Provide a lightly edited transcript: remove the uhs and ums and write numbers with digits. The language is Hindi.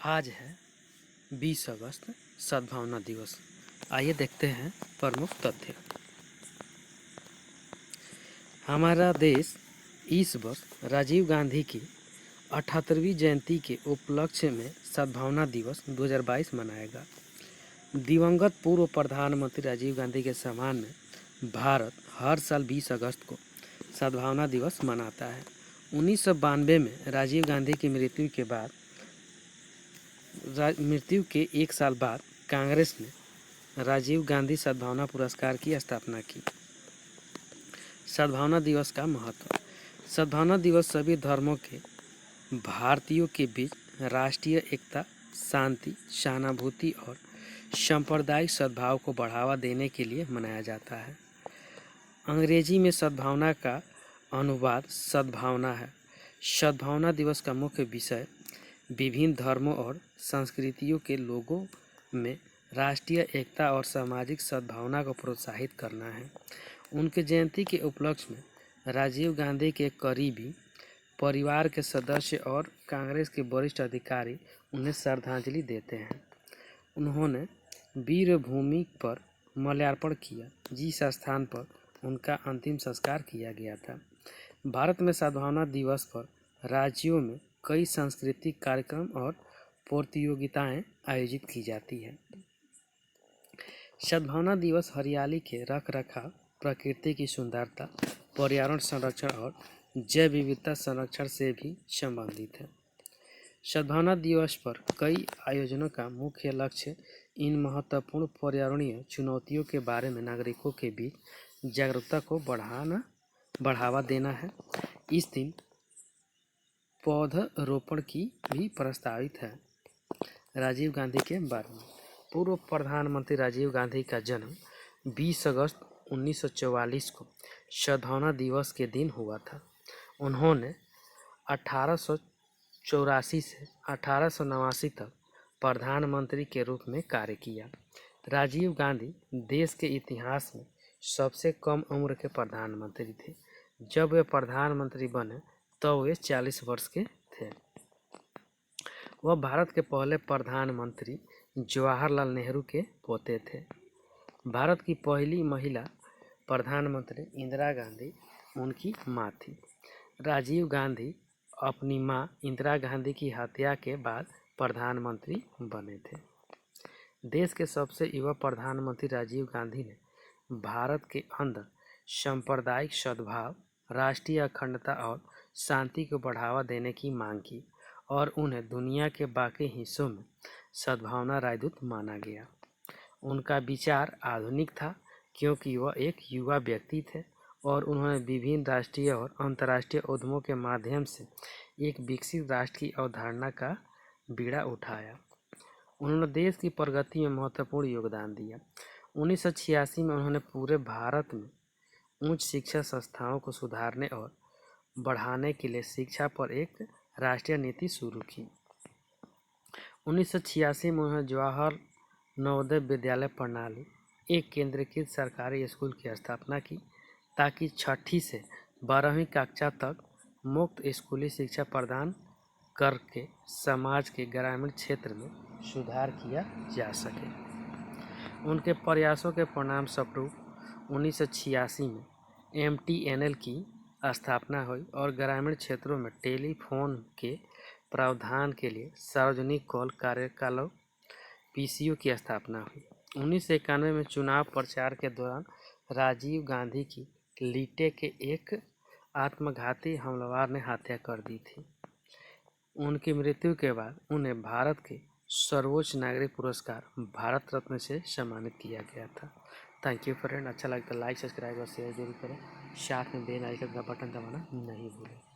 आज है 20 अगस्त सद्भावना दिवस। आइए देखते हैं प्रमुख तथ्य। हमारा देश इस वर्ष राजीव गांधी की 78वीं जयंती के उपलक्ष्य में सद्भावना दिवस 2022 मनाएगा। दिवंगत पूर्व प्रधानमंत्री राजीव गांधी के सम्मान में भारत हर साल 20 अगस्त को सद्भावना दिवस मनाता है। 1992 में राजीव गांधी की मृत्यु के एक साल बाद कांग्रेस ने राजीव गांधी सद्भावना पुरस्कार की स्थापना की। सद्भावना दिवस का महत्व। सद्भावना दिवस सभी धर्मों के भारतीयों के बीच राष्ट्रीय एकता, शांति, सहानुभूति और सांप्रदायिक सद्भाव को बढ़ावा देने के लिए मनाया जाता है। अंग्रेजी में सद्भावना का अनुवाद सद्भावना है। सद्भावना दिवस का मुख्य विषय विभिन्न धर्मों और संस्कृतियों के लोगों में राष्ट्रीय एकता और सामाजिक सद्भावना को प्रोत्साहित करना है। उनके जयंती के उपलक्ष्य में राजीव गांधी के करीबी परिवार के सदस्य और कांग्रेस के वरिष्ठ अधिकारी उन्हें श्रद्धांजलि देते हैं। उन्होंने वीर भूमि पर माल्यार्पण किया, जिस स्थान पर उनका अंतिम संस्कार किया गया था। भारत में सद्भावना दिवस पर राज्यों में कई सांस्कृतिक कार्यक्रम और प्रतियोगिताएं आयोजित की जाती हैं। सद्भावना दिवस हरियाली के रखरखाव, प्रकृति की सुंदरता, पर्यावरण संरक्षण और जैव विविधता संरक्षण से भी संबंधित है। सद्भावना दिवस पर कई आयोजनों का मुख्य लक्ष्य इन महत्वपूर्ण पर्यावरणीय चुनौतियों के बारे में नागरिकों के बीच जागरूकता को बढ़ावा देना है। इस दिन पौधरोपण की भी प्रस्तावित है। राजीव गांधी के बारे में। पूर्व प्रधानमंत्री राजीव गांधी का जन्म 20 अगस्त 1944 को सद्भावना दिवस के दिन हुआ था। उन्होंने 1884 से 1889 तक प्रधानमंत्री के रूप में कार्य किया। राजीव गांधी देश के इतिहास में सबसे कम उम्र के प्रधानमंत्री थे। जब वे प्रधानमंत्री बने तो वे 40 वर्ष के थे। वह भारत के पहले प्रधानमंत्री जवाहरलाल नेहरू के पोते थे। भारत की पहली महिला प्रधानमंत्री इंदिरा गांधी उनकी मां थी। राजीव गांधी अपनी मां इंदिरा गांधी की हत्या के बाद प्रधानमंत्री बने थे। देश के सबसे युवा प्रधानमंत्री राजीव गांधी ने भारत के अंदर सांप्रदायिक सद्भाव, राष्ट्रीय अखंडता और शांति को बढ़ावा देने की मांग की और उन्हें दुनिया के बाकी हिस्सों में सद्भावना राजदूत माना गया। उनका विचार आधुनिक था क्योंकि वह एक युवा व्यक्ति थे और उन्होंने विभिन्न राष्ट्रीय और अंतर्राष्ट्रीय उद्यमों के माध्यम से एक विकसित राष्ट्र की अवधारणा का बीड़ा उठाया। उन्होंने देश की प्रगति में महत्वपूर्ण योगदान दिया। 1986 में उन्होंने पूरे भारत में उच्च शिक्षा संस्थाओं को सुधारने और बढ़ाने के लिए शिक्षा पर एक राष्ट्रीय नीति शुरू की। 1986 में उन्होंने जवाहर नवोदय विद्यालय प्रणाली, एक केंद्रीकृत सरकारी स्कूल की स्थापना की ताकि 6ठी से 12वीं कक्षा तक मुफ्त स्कूली शिक्षा प्रदान करके समाज के ग्रामीण क्षेत्र में सुधार किया जा सके। उनके प्रयासों के परिणाम स्वरूप 1986 में MTNL की स्थापना हुई और ग्रामीण क्षेत्रों में टेलीफोन के प्रावधान के लिए सार्वजनिक कॉल कार्यकालों PCO की स्थापना हुई। 1991 में चुनाव प्रचार के दौरान राजीव गांधी की लीटे के एक आत्मघाती हमलावर ने हत्या कर दी थी। उनकी मृत्यु के बाद उन्हें भारत के सर्वोच्च नागरिक पुरस्कार भारत रत्न से सम्मानित किया गया था। Thank you friend. अच्छा लगता है लाइक, सब्सक्राइब और शेयर जरूर करें। साथ में बेल आइकन का बटन दबाना नहीं भूलें।